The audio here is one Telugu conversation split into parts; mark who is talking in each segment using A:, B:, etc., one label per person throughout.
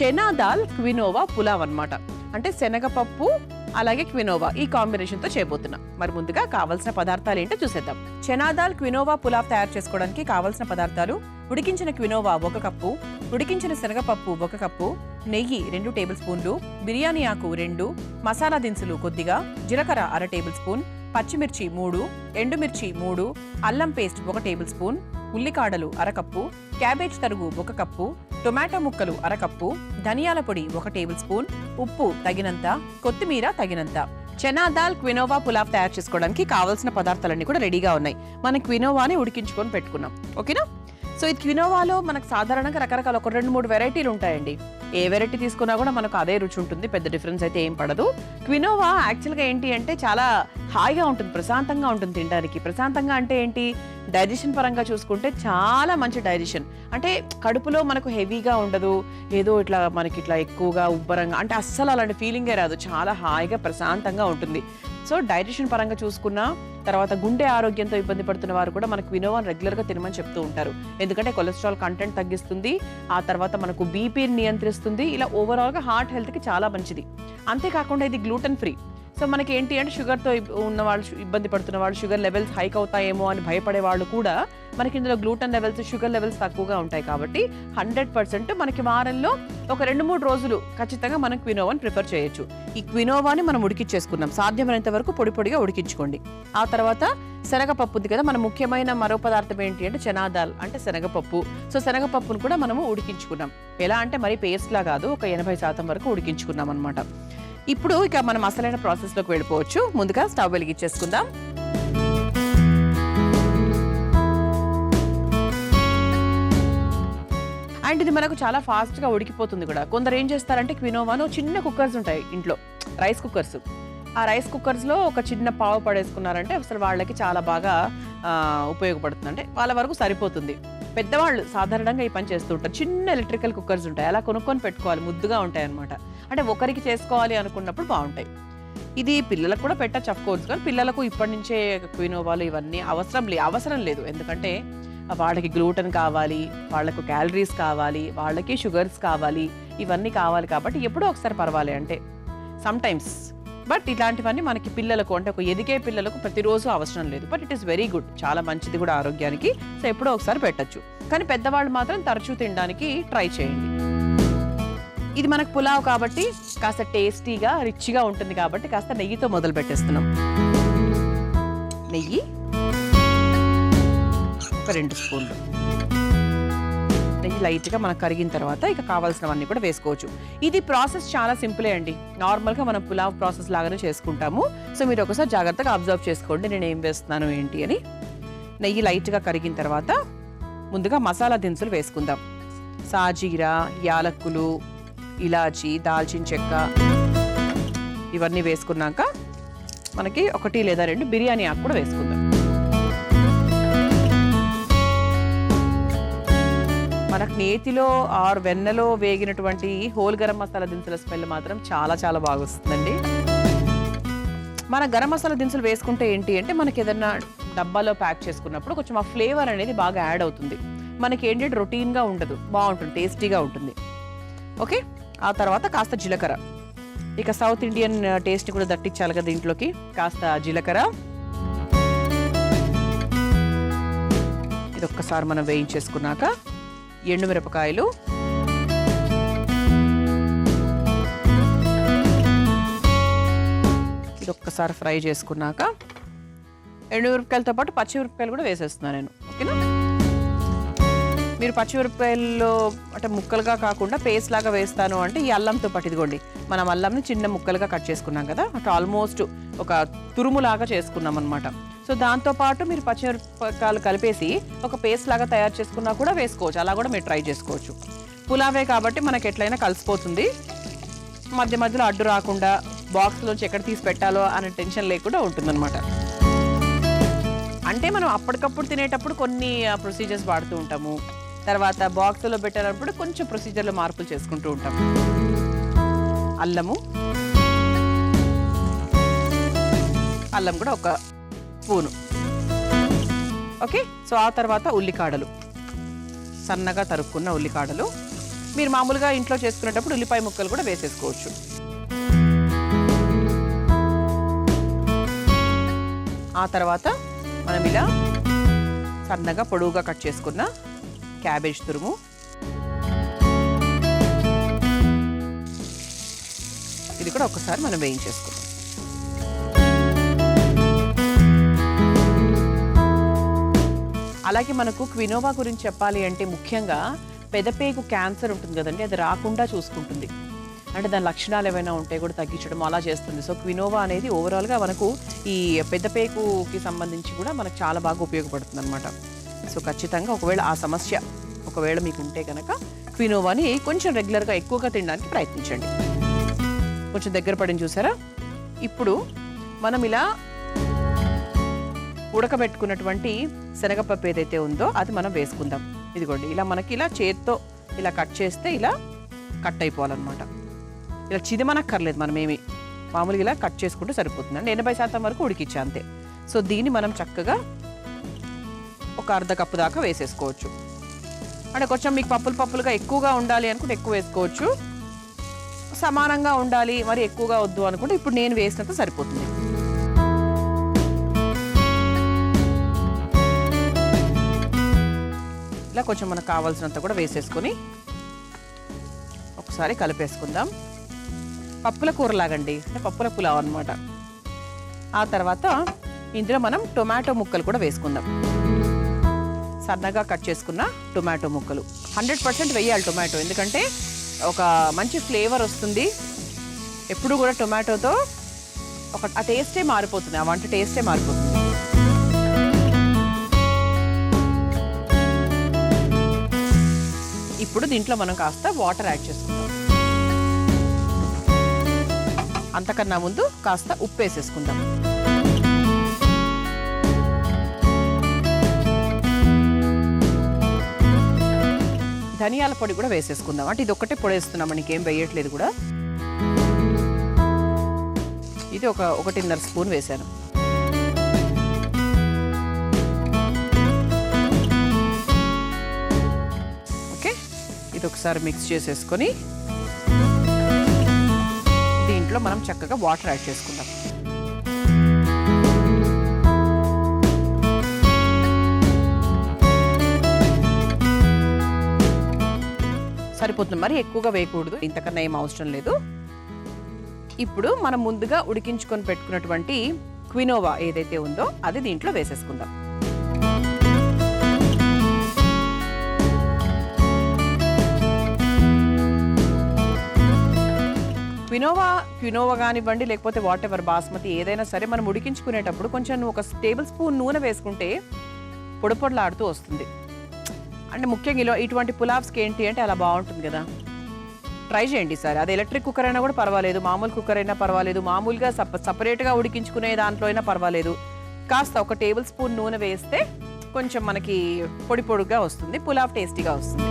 A: చెనా దాల్ క్వినోవా పులావ్ అన్నమాట. అంటే శనగపప్పు అలాగే క్వినోవా ఈ కాంబినేషన్తో చేయబోతున్నాం. మరి ముందుగా కావాల్సిన పదార్థాలు ఏంటో చూసేద్దాం. చెనా దాల్ క్వినోవా పులావ్ తయారు చేసుకోవడానికి కావాల్సిన పదార్థాలు: ఉడికించిన క్వినోవా 1 కప్పు, ఉడికించిన శనగపప్పు 1 కప్పు, నెయ్యి 2 టేబుల్ స్పూన్లు, బిర్యానీ ఆకు 2, మసాలా దినుసులు కొద్దిగా, జీలకర్ర 1/2 టేబుల్ స్పూన్, పచ్చిమిర్చి 3, ఎండుమిర్చి 3, అల్లం పేస్ట్ 1 టేబుల్ స్పూన్, ఉల్లికాడలు 1/2 కప్పు, క్యాబేజ్ తరుగు 1 కప్పు, టొమాటో ముక్కలు 1/2 కప్పు, ధనియాల పొడి 1 టేబుల్ స్పూన్, ఉప్పు తగినంత, కొత్తిమీర తగినంత. చెనా దాల్ క్వినోవా పులావ్ తయారు చేసుకోవడానికి కావాల్సిన పదార్థాలన్నీ కూడా రెడీగా ఉన్నాయి. మనం క్వినోవాని ఉడికించుకొని పెట్టుకున్నాం. ఓకేనా? సో ఈ క్వినోవాలో మనకు సాధారణంగా రకరకాల 1-2-3 వెరైటీలు ఉంటాయండి. ఏ వెరైటీ తీసుకున్నా కూడా మనకు అదే రుచి ఉంటుంది, పెద్ద డిఫరెన్స్ అయితే ఏం పడదు. క్వినోవా యాక్చువల్గా ఏంటి అంటే చాలా హాయిగా ఉంటుంది, ప్రశాంతంగా ఉంటుంది తినడానికి. ప్రశాంతంగా అంటే ఏంటి, డైజెషన్ పరంగా చూసుకుంటే చాలా మంచి డైజెషన్. అంటే కడుపులో మనకు హెవీగా ఉండదు, ఏదో ఇట్లా మనకి ఇట్లా ఎక్కువగా ఉబ్బరంగా అంటే అస్సలు అలాంటి ఫీలింగే రాదు. చాలా హాయిగా ప్రశాంతంగా ఉంటుంది. సో డైజెషన్ పరంగా చూసుకున్నా, తర్వాత గుండె ఆరోగ్యంతో ఇబ్బంది పడుతున్న వారు కూడా మనకు క్వినోవాని రెగ్యులర్గా తినమని చెప్తూ ఉంటారు. ఎందుకంటే కొలెస్ట్రాల్ కంటెంట్ తగ్గిస్తుంది, ఆ తర్వాత మనకు బీపీని నియంత్రిస్తుంది. ఇలా ఓవరాల్గా హార్ట్ హెల్త్కి చాలా మంచిది. అంతేకాకుండా ఇది గ్లూటెన్ ఫ్రీ. సో మనకి ఏంటి అంటే షుగర్తో ఉన్న వాళ్ళు, ఇబ్బంది పడుతున్న వాళ్ళు, షుగర్ లెవెల్స్ హైక్ అవుతాయేమో అని భయపడే వాళ్ళు కూడా మనకి ఇందులో గ్లూటెన్ లెవెల్స్, షుగర్ లెవెల్స్ తక్కువగా ఉంటాయి. కాబట్టి 100% మనకి వారంలో ఒక 2-3 రోజులు ఖచ్చితంగా మనం క్వినోవాని ప్రిఫర్ చేయొచ్చు. ఈ క్వినోవాని మనం ఉడికించేసుకున్నాం. సాధ్యమైనంత వరకు పొడి పొడిగా ఉడికించుకోండి. ఆ తర్వాత శనగపప్పు ఉంది కదా, మన ముఖ్యమైన మరో పదార్థం ఏంటి అంటే చెనా దాల్ అంటే శనగపప్పు. సో శనగపప్పును కూడా మనము ఉడికించుకున్నాం. ఎలా అంటే మరి పేస్ట్లా కాదు, ఒక 80% వరకు ఉడికించుకున్నాం అనమాట. ఇప్పుడు ఇక మనం అసలైన ప్రాసెస్లోకి వెళ్ళిపోవచ్చు. ముందుగా స్టవ్ వెలిగించేసుకుందాం. అండ్ ఇది మనకు చాలా ఫాస్ట్గా ఉడికిపోతుంది కూడా. కొందరు ఏం చేస్తారంటే క్వినోవాను చిన్న కుక్కర్స్ ఉంటాయి ఇంట్లో, రైస్ కుక్కర్స్. ఆ రైస్ కుక్కర్స్లో ఒక చిన్న పావు పడేసుకున్నారంటే అసలు వాళ్ళకి చాలా బాగా ఉపయోగపడుతుంది. అంటే వాళ్ళ వరకు సరిపోతుంది. పెద్దవాళ్ళు సాధారణంగా ఈ పని చేస్తూ ఉంటారు. చిన్న ఎలక్ట్రికల్ కుక్కర్స్ ఉంటాయి, అలా కొనుక్కొని పెట్టుకోవాలి, ముద్దుగా ఉంటాయి అనమాట. అంటే ఒకరికి చేసుకోవాలి అనుకున్నప్పుడు బాగుంటాయి. ఇది పిల్లలకు కూడా పెట్టచ్చు అఫ్ కోర్స్, కానీ పిల్లలకు ఇప్పటి నుంచే క్వినోవాలు ఇవన్నీ అవసరం లేదు. ఎందుకంటే వాళ్ళకి గ్లూటెన్ కావాలి, వాళ్ళకు క్యాలరీస్ కావాలి, వాళ్ళకి షుగర్స్ కావాలి, ఇవన్నీ కావాలి. కాబట్టి ఎప్పుడో ఒకసారి పర్వాలి అంటే సమ్ టైమ్స్. బట్ ఇలాంటివన్నీ మనకి పిల్లలకు అంటే ఒక ఎదిగే పిల్లలకు ప్రతిరోజు అవసరం లేదు. But it is very good, చాలా మంచిది కూడా ఆరోగ్యానికి. సో ఎప్పుడో ఒకసారి పెట్టచ్చు. కానీ పెద్దవాళ్ళు మాత్రం తరచూ తినడానికి ట్రై చేయండి. ఇది మనకు పులావ్ కాబట్టి కాస్త టేస్టీగా, రిచ్గా ఉంటుంది కాబట్టి కాస్త నెయ్యితో మొదలు పెట్టేస్తున్నాం. నెయ్యి ఒక 2 స్పూన్లు. నెయ్యి లైట్గా మనకు కరిగిన తర్వాత ఇక కావాల్సినవన్నీ కూడా వేసుకోవచ్చు. ఇది ప్రాసెస్ చాలా సింపులే అండి. నార్మల్గా మనం పులావ్ ప్రాసెస్ లాగానే చేసుకుంటాము. సో మీరు ఒకసారి జాగ్రత్తగా అబ్జర్వ్ చేసుకోండి నేను ఏం వేస్తున్నాను ఏంటి అని. నెయ్యి లైట్గా కరిగిన తర్వాత ముందుగా మసాలా దినుసులు వేసుకుందాం. సాజీరా, యాలక్కులు, ఇలాచి, దాల్చిన చెక్క ఇవన్నీ వేసుకున్నాక మనకి 1 లేదా 2 బిర్యానీ ఆకు కూడా వేసుకుందాం. మనకు నేతిలో ఆర్ వెన్నలో వేగినటువంటి హోల్ గరం మసాలా దినుసుల స్మెల్ మాత్రం చాలా చాలా బాగా వస్తుందండి. మన గరం మసాలా దినుసులు వేసుకుంటే ఏంటి అంటే మనకి ఏదన్నా డబ్బాలో ప్యాక్ చేసుకున్నప్పుడు కొంచెం ఆ ఫ్లేవర్ అనేది బాగా యాడ్ అవుతుంది. మనకి ఏంటంటే రొటీన్గా ఉండదు, బాగుంటుంది, టేస్టీగా ఉంటుంది. ఓకే, ఆ తర్వాత కాస్త జీలకర్ర. ఇక సౌత్ ఇండియన్ టేస్ట్ కూడా దట్టించాలి కదా దీంట్లోకి. కాస్త జీలకర్ర ఇది ఒక్కసారి మనం వేయించేసుకున్నాక ఎండుమిరపకాయలు, ఇది ఒక్కసారి ఫ్రై చేసుకున్నాక ఎండుమిరపకాయలతో పాటు పచ్చిమిరపకాయలు కూడా వేసేస్తున్నాను నేను. ఓకేనా? మీరు పచ్చిమిరపకాయల్లో అంటే ముక్కలుగా కాకుండా పేస్ట్ లాగా వేస్తాను అంటే ఈ అల్లంతో పాటు ఇదిగోండి, మనం అల్లంని చిన్న ముక్కలుగా కట్ చేసుకున్నాం కదా, అటు ఆల్మోస్ట్ ఒక తురుములాగా చేసుకున్నాం అనమాట. సో దాంతోపాటు మీరు పచ్చిమిరపకాయలు కలిపేసి ఒక పేస్ట్ లాగా తయారు చేసుకున్నా కూడా వేసుకోవచ్చు. అలా కూడా మీరు ట్రై చేసుకోవచ్చు. పులావే కాబట్టి మనకి ఎట్లయినా కలిసిపోతుంది. మధ్య మధ్యలో అడ్డు రాకుండా బాక్స్లోంచి ఎక్కడ తీసి పెట్టాలో అనే టెన్షన్ లేకుండా ఉంటుందన్నమాట. అంటే మనం అప్పటికప్పుడు తినేటప్పుడు కొన్ని ప్రొసీజర్స్ వాడుతూ ఉంటాము. తర్వాత బాక్స్లో పెట్టేటప్పుడు కొంచెం ప్రొసీజర్లో మార్పులు చేసుకుంటూ ఉంటాం. అల్లం కూడా 1 స్పూను. ఓకే, సో ఆ తర్వాత ఉల్లికాడలు, సన్నగా తరుక్కున్న ఉల్లికాడలు మీరు మామూలుగా ఇంట్లో చేసుకునేటప్పుడు ఉల్లిపాయ ముక్కలు కూడా వేసేసుకోవచ్చు. ఆ తర్వాత మనం ఇలా సన్నగా పొడవుగా కట్ చేసుకున్న క్యాబేజ్ తురుము, ఇది కూడా ఒకసారి మనం వేయించేసుకుందాం. అలాగే మనకు క్వినోవా గురించి చెప్పాలి అంటే ముఖ్యంగా పెదపేగు క్యాన్సర్ ఉంటుంది కదండి, అది రాకుండా చూసుకుంటుంది. అంటే దాని లక్షణాలు ఏమైనా ఉంటే కూడా తగ్గించడం అలా చేస్తుంది. సో క్వినోవా అనేది ఓవరాల్గా మనకు ఈ పెద్దపేగుకి సంబంధించి కూడా మనకు చాలా బాగా ఉపయోగపడుతుంది అనమాట. సో ఖచ్చితంగా ఒకవేళ ఆ సమస్య ఒకవేళ మీకు ఉంటే కనుక క్వినోవాని కొంచెం రెగ్యులర్గా ఎక్కువగా తినడానికి ప్రయత్నించండి. కొంచెం దగ్గర పడింది చూసారా. ఇప్పుడు మనం ఇలా ఉడకబెట్టుకున్నటువంటి శనగపప్పు ఏదైతే ఉందో అది మనం వేసుకుందాం. ఇదిగోండి ఇలా మనకి ఇలా చేత్తో ఇలా కట్ చేస్తే ఇలా కట్ అయిపోవాలన్నమాట. ఇలా చిదిమనక్కర్లేదు, మనమేమి మామూలుగా ఇలా కట్ చేసుకుంటే సరిపోతుందండి. 80% వరకు ఉడికిచ్చా అంతే. సో దీన్ని మనం చక్కగా ఒక అర్ధ కప్పు దాకా వేసేసుకోవచ్చు. అంటే కొంచెం మీకు పప్పులుగా ఎక్కువగా ఉండాలి అనుకుంటే ఎక్కువ వేసుకోవచ్చు, సమానంగా ఉండాలి మరి ఎక్కువగా వద్దు అనుకుంటే ఇప్పుడు నేను వేసినంత సరిపోతుంది. ఇలా కొంచెం మనకు కావాల్సినంత కూడా వేసేసుకొని ఒకసారి కలిపేసుకుందాం. పప్పుల కూరలాగండి, అంటే పప్పుల పులావ్ అనమాట. ఆ తర్వాత ఇందులో మనం టొమాటో ముక్కలు కూడా వేసుకుందాం. సన్నగా కట్ చేసుకున్న టొమాటో ముక్కలు 100% వేయాలి టొమాటో, ఎందుకంటే ఒక మంచి ఫ్లేవర్ వస్తుంది. ఎప్పుడు కూడా టొమాటోతో ఆ టేస్టే మారిపోతుంది, ఆ వంట టేస్టే మారిపోతుంది. ఇప్పుడు దీంట్లో మనం కాస్త వాటర్ యాడ్ చేసుకుందాం. అంతకన్నా ముందు కాస్త ఉప్పు వేసేసుకుందాం. ధనియాల పొడి కూడా వేసేసుకుందాం. అంటే ఇది ఒక్కటే పొడి వేస్తున్నాం, మనకేం వేయట్లేదు కూడా. ఇది 1.5 స్పూన్ వేసాను. ఓకే, ఇది ఒకసారి మిక్స్ చేసేసుకొని దీంట్లో మనం చక్కగా వాటర్ యాడ్ చేసుకుందాం. సరిపోతుంది, మరి ఎక్కువగా వేయకూడదు, ఇంతకన్నా ఏం అవసరం లేదు. ఇప్పుడు మనం ముందుగా ఉడికించుకొని పెట్టుకున్నటువంటి క్వినోవా ఏదైతే ఉందో అది దీంట్లో వేసేసుకుందాం. క్వినోవా కానివ్వండి లేకపోతే వాట్ ఎవర్ బాస్మతి ఏదైనా సరే మనం ఉడికించుకునేటప్పుడు కొంచెం 1 టేబుల్ స్పూన్ నూనె వేసుకుంటే పొడిపొడలాడుతూ వస్తుంది. అంటే ముఖ్యంగా ఇటువంటి పులావ్స్కి ఏంటి అంటే అలా బాగుంటుంది కదా. ట్రై చేయండి సార్, అది ఎలక్ట్రిక్ కుక్కర్ అయినా కూడా పర్వాలేదు, మామూలు కుక్కర్ అయినా పర్వాలేదు, మామూలుగా సపరేట్గా ఉడికించుకునే దాంట్లో అయినా పర్వాలేదు. కాస్త 1 టేబుల్ స్పూన్ నూనె వేస్తే కొంచెం మనకి పొడి పొడిగా వస్తుంది, పులావ్ టేస్టీగా వస్తుంది.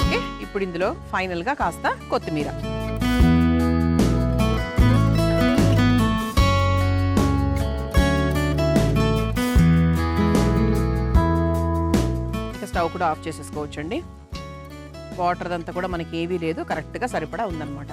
A: ఓకే, ఇప్పుడు ఇందులో ఫైనల్గా కాస్త కొత్తిమీర. స్టవ్ కూడా ఆఫ్ చేసేసుకోవచ్చండి. వాటర్ అంతా కూడా మనకి ఏవీ లేదు, కరెక్ట్గా సరిపడా ఉందన్నమాట.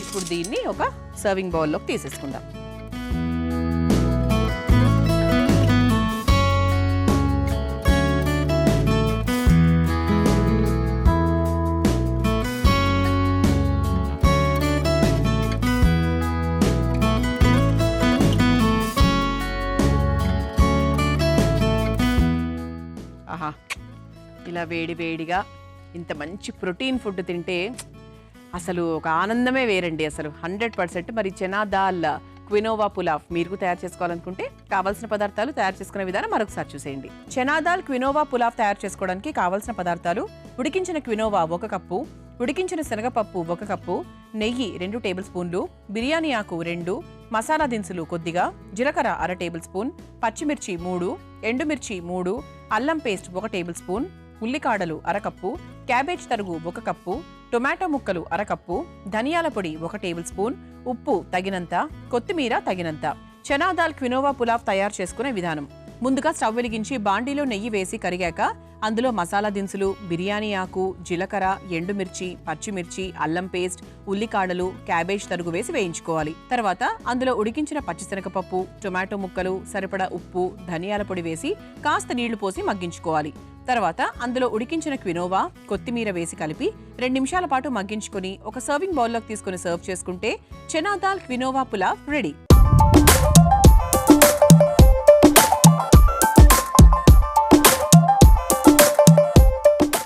A: ఇప్పుడు దీన్ని ఒక సర్వింగ్ బౌల్లోకి తీసేసుకుందాం. ఆహా, ఇలా వేడిగా ఇంత మంచి ప్రోటీన్ ఫుడ్ తింటే అసలు ఒక ఆనందమే వేరండి అసలు 100%. మరి చనా దాల్ క్వినోవా పులావ్ మీరు తయారు చేసుకోవాలనుకుంటే కావాల్సిన పదార్థాలు తయారు చేసుకునే విధానం మరొకసారి చూసేయండి. చనా దాల్ క్వినోవా పులావ్ తయారు చేసుకోవడానికి కావాల్సిన పదార్థాలు: ఉడికించిన క్వినోవా 1 కప్పు, ఉడికించిన శనగపప్పు 1 కప్పు, నెయ్యి 2 టేబుల్ స్పూన్లు, బిర్యానీ ఆకు 2, మసాలా దినుసులు కొద్దిగా, జీలకర్ర 1/2 టేబుల్ స్పూన్, పచ్చిమిర్చి 3, ఎండుమిర్చి 3, అల్లం పేస్ట్ 1 టేబుల్ స్పూన్, ఉల్లికాడలు 1/2 కప్పు, క్యాబేజ్ తరుగు 1 కప్పు, టొమాటో ముక్కలు 1/2 కప్పు, ధనియాల పొడి 1 టేబుల్ స్పూన్, ఉప్పు తగినంత, కొత్తిమీర తగినంత. చనా దాల్ క్వినోవా పులావ్ తయారు చేసుకునే విధానం: ముందుగా స్టవ్ వెలిగించి బాండీలో నెయ్యి వేసి కరిగాక అందులో మసాలా దినుసులు, బిర్యానీ ఆకు, జీలకర్ర, ఎండుమిర్చి, పచ్చిమిర్చి, అల్లం పేస్ట్, ఉల్లికాడలు, క్యాబేజ్ తరుగు వేసి వేయించుకోవాలి. తర్వాత అందులో ఉడికించిన పచ్చిశనగపప్పు, టొమాటో ముక్కలు, సరిపడా ఉప్పు, ధనియాల పొడి వేసి కాస్త నీళ్లు పోసి మగ్గించుకోవాలి. తర్వాత అందులో ఉడికించిన క్వినోవా, కొత్తిమీర వేసి కలిపి 2 నిమిషాల పాటు మగ్గించుకొని ఒక సర్వింగ్ బౌల్లోకి తీసుకుని సర్వ్ చేసుకుంటే చనా దాల్ క్వినోవా పులావ్ రెడీ.